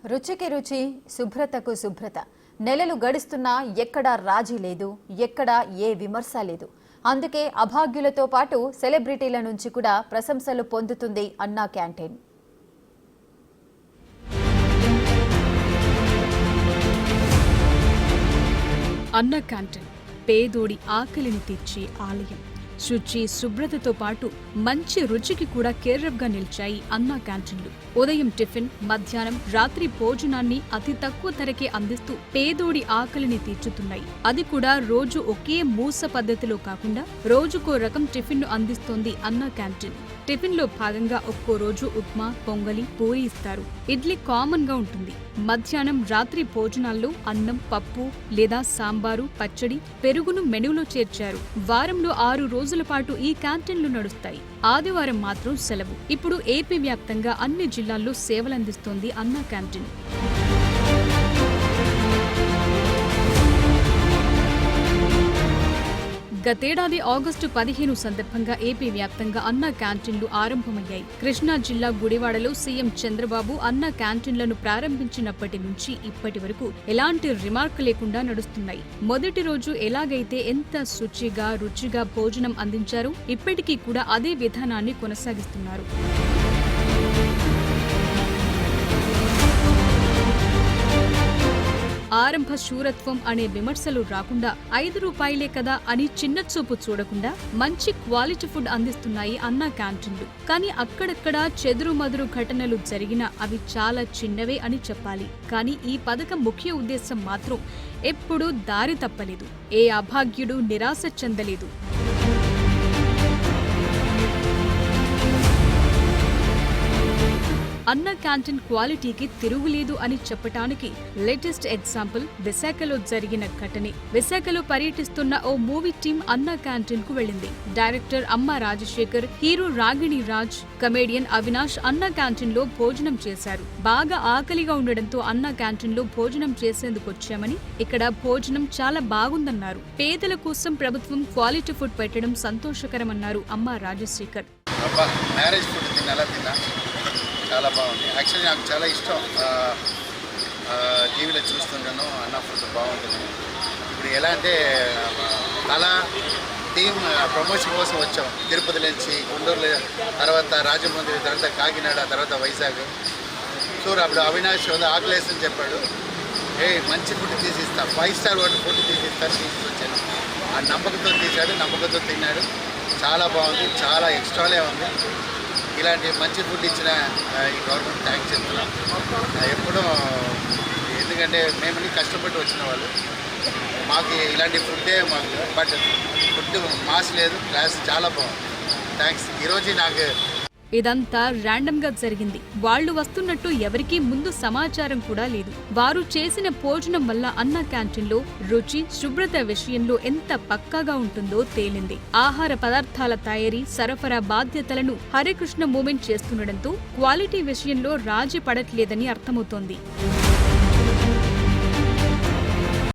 రుచికి రుచి, శుభ్రతకు శుభ్రత. నెలలు గడుస్తున్నా ఎక్కడా రాజీ లేదు, ఎక్కడా ఏ విమర్శ లేదు. అందుకే అభాగ్యులతో పాటు సెలబ్రిటీల నుంచి కూడా ప్రశంసలు పొందుతుంది అన్నా క్యాంటీన్. అన్నా క్యాంటీన్ పేదోడి ఆకలిని తీర్చే ఆలయం. శుచి, శుభ్రతతో పాటు మంచి రుచికి కూడా కేర్రఫ్గా నిలిచాయి అన్నా క్యాంటీన్లు. ఉదయం టిఫిన్, మధ్యాహ్నం, రాత్రి భోజనాన్ని అతి తక్కువ ధరకే అందిస్తూ పేదోడి ఆకలిని తీర్చుతున్నాయి. అది కూడా రోజు ఒకే మూస పద్ధతిలో కాకుండా రోజుకో రకం టిఫిన్ను అందిస్తోంది అన్నా క్యాంటీన్. టిఫిన్ లో భాగంగా ఒక్కో రోజు ఉప్మా, పొంగలి, పూరి ఇస్తారు. ఇడ్లీ కామన్ గా ఉంటుంది. మధ్యాహ్నం, రాత్రి భోజనాల్లో అన్నం, పప్పు లేదా సాంబారు, పచ్చడి, పెరుగును మెనూలో చేర్చారు. వారంలో 6 రోజుల పాటు ఈ క్యాంటీన్లు నడుస్తాయి. ఆదివారం మాత్రం సెలవు. ఇప్పుడు ఏపీ వ్యాప్తంగా అన్ని జిల్లాల్లో సేవలందిస్తోంది అన్నా క్యాంటీన్. గతేడాది ఆగస్టు 15 సందర్భంగా ఏపీ వ్యాప్తంగా అన్నా క్యాంటీన్లు ఆరంభమయ్యాయి. కృష్ణా జిల్లా గుడివాడలో సీఎం చంద్రబాబు అన్నా క్యాంటీన్లను ప్రారంభించినప్పటి నుంచి ఇప్పటి వరకు ఎలాంటి రిమార్క్ లేకుండా నడుస్తున్నాయి. మొదటి రోజు ఎలాగైతే ఎంత శుచిగా, రుచిగా భోజనం అందించారో ఇప్పటికీ కూడా అదే విధానాన్ని కొనసాగిస్తున్నారు. ఆరంభ శూరత్వం అనే విమర్శలు రాకుండా 5 రూపాయలే కదా అని చిన్న చూపు చూడకుండా మంచి క్వాలిటీ ఫుడ్ అందిస్తున్నాయి అన్నా క్యాంటీన్లు. కానీ అక్కడక్కడా చెదురుమదురు ఘటనలు జరిగినా అవి చాలా చిన్నవే అని చెప్పాలి. కానీ ఈ పథకం ముఖ్య ఉద్దేశం మాత్రం ఎప్పుడూ దారి తప్పలేదు. ఏ అభాగ్యుడు నిరాశ చెందలేదు. అన్నా క్యాంటీన్ క్వాలిటీకి తిరుగులేదు అని చెప్పటానికి లేటెస్ట్ ఎగ్జాంపుల్ విశాఖలో జరిగిన ఘటనే. విశాఖలో పర్యటిస్తున్న ఓ మూవీ టీం అన్నా క్యాంటీన్ కు వెళ్లింది. డైరెక్టర్ అమ్మ రాజశేఖర్, హీరో రాగిణి రాజ్, కమేడియన్ అవినాష్ అన్నా క్యాంటీన్ లో భోజనం చేశారు. బాగా ఆకలిగా ఉండడంతో అన్నా క్యాంటీన్ లో భోజనం చేసేందుకు వచ్చామని, ఇక్కడ భోజనం చాలా బాగుందన్నారు. పేదల కోసం ప్రభుత్వం క్వాలిటీ ఫుడ్ పెట్టడం సంతోషకరమన్నారు అమ్మ రాజశేఖర్. చాలా బాగుంది. యాక్చువల్లీ నాకు చాలా ఇష్టం. టీవీలో చూస్తుంటాను, అన్న ఫుడ్ బాగుంటుంది. ఇప్పుడు ఎలా అంటే అలా టీం ప్రమోషన్ కోసం వచ్చాం. తిరుపతి నుంచి, గుంటూరులో, తర్వాత రాజమండ్రి, తర్వాత కాకినాడ, తర్వాత వైజాగ్. సో అప్పుడు అవినాష్ ఆకలేసని చెప్పాడు. మంచి ఫుడ్ తీసిస్తా, 5 స్టార్ హోటల్ ఫుడ్ తీసిస్తాను, తీసుకొచ్చాను. ఆ నమ్మకంతో తీశాడు, నమ్మకంతో తిన్నాడు. చాలా బాగుంది, చాలా ఎక్స్ట్రాలే ఉంది. ఇలాంటి మంచి ఫుడ్ ఇచ్చిన ఈ గవర్నమెంట్ థ్యాంక్స్ చెప్తున్నాం. ఎప్పుడూ ఎందుకంటే మేము కష్టపడి వచ్చిన వాళ్ళు, మాకు ఇలాంటి ఫుడ్డే మాకు. బట్ ఫుడ్ మాస్ లేదు, క్లాస్ చాలా బాగుంది. థ్యాంక్స్. ఈరోజు నాకు ఇదంతా ర్యాండమ్ గా జరిగింది. వాళ్లు వస్తున్నట్టు ఎవరికీ ముందు సమాచారం కూడా లేదు. వారు చేసిన భోజనం వల్ల అన్నా క్యాంటీన్లో రుచి, శుభ్రత విషయంలో ఎంత పక్కాగా ఉంటుందో తేలింది. ఆహార పదార్థాల తయారీ, సరఫరా బాధ్యతలను హరికృష్ణ మూమెంట్ చేస్తుండటంతో క్వాలిటీ విషయంలో రాజీ పడట్లేదని అర్థమవుతోంది.